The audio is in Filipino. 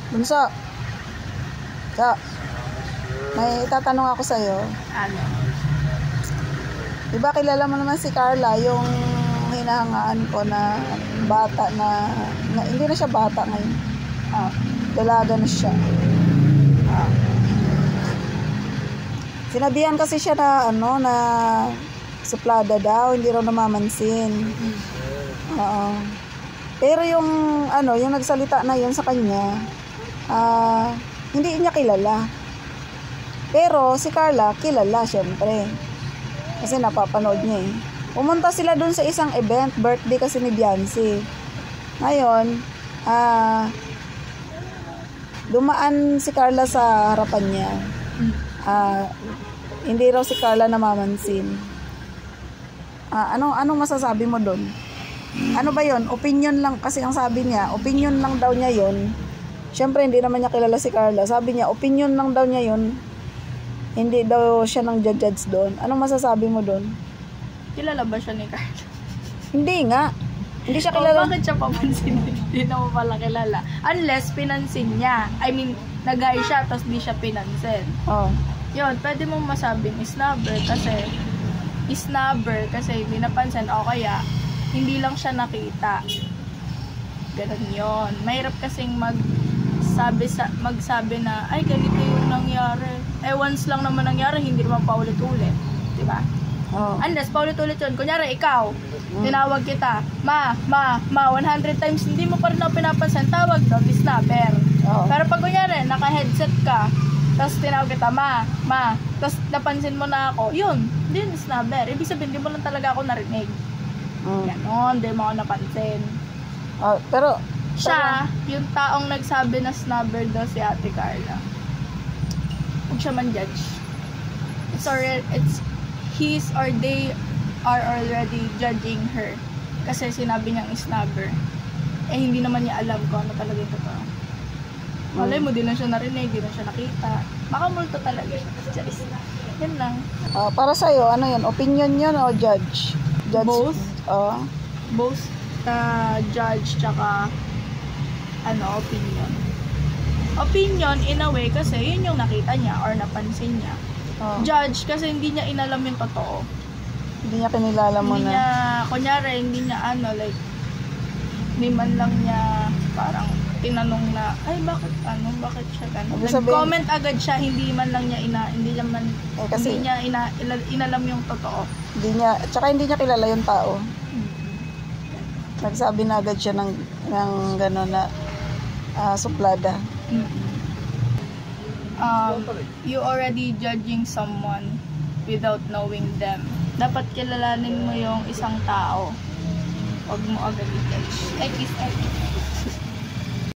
Bunso. So, may itatanong ako sa'yo. Ano? Diba kilala mo naman si Carla, yung hinahangaan ko na bata na hindi na siya bata ngayon. Dalaga na siya. Sinabihan kasi siya na na suplada daw, hindi raw namamansin. Pero yung yung nagsalita na yun sa kanya, hindi niya kilala. Pero si Carla kilala syempre. Kasi napapanood niya eh. Pumunta sila dun sa isang event, birthday kasi ni Beyonce. Ngayon, dumaan si Carla sa harapan niya. Hindi raw si Carla namamansin. Anong masasabi mo doon? Ano ba yon? Opinion lang kasi ang sabi niya, opinion lang daw niya yon. Syempre hindi naman niya kilala si Carla. Sabi niya, opinion lang daw niya yon. Hindi daw siya nang judge doon. Anong masasabi mo doon? Kilala ba siya ni Carla? Hindi nga. Hindi siya kilala. Bakit siya papansin? Hindi na mo pala kilala. Unless pinansin niya. I mean, nag-hi siya tapos di siya pinansin. Yun, pwede mong masabing snubber kasi hindi napansin o kaya hindi lang siya nakita. Ganun yun. Mahirap kasing magsabi na ay ganito yung nangyari. Once lang naman nangyari, hindi naman paulit-ulit. Diba? Unless paulit-ulit yun. Kunyari, ikaw, tinawag kita, ma, 100 times hindi mo pa rin ako pinapansin, tawag doon, snubber. Pero pag kunyari, naka-headset ka, tapos tinawag kita, ma, tapos napansin mo na ako, yun, hindi yun snubber. Ibig sabihin, hindi mo lang talaga ako narinig. Ganon, hindi mo ako napansin. Pero siya, yung taong nagsabi na snubber daw si Ate Carla. Huwag siya man-judge. It's his or they are already judging her. Kasi sinabi niyang snubber. Hindi naman niya alam kung ano talaga yung totoo. Malay mo, di na siya narinig, di na siya nakita. Makamulto talaga siya. Yan lang. Para sa'yo, ano yan? Opinion yun o judge? Both? Both? Judge tsaka opinion. Opinion in a way kasi yun yung nakita niya or napansin niya. Judge kasi hindi niya inalam yung totoo. Hindi niya kinilala mo hindi na. Niya, kunyari, hindi niya hindi man lang niya parang tinanong na, ay bakit siya ganun. Nag-comment agad siya, hindi man lang niya inalam yung totoo. Tsaka hindi niya kilala yung tao. Nagsabi na agad siya ng gano'n na suplada. You already judging someone without knowing them. Dapat kilalanin mo yung isang tao. Huwag mo agad i-judge.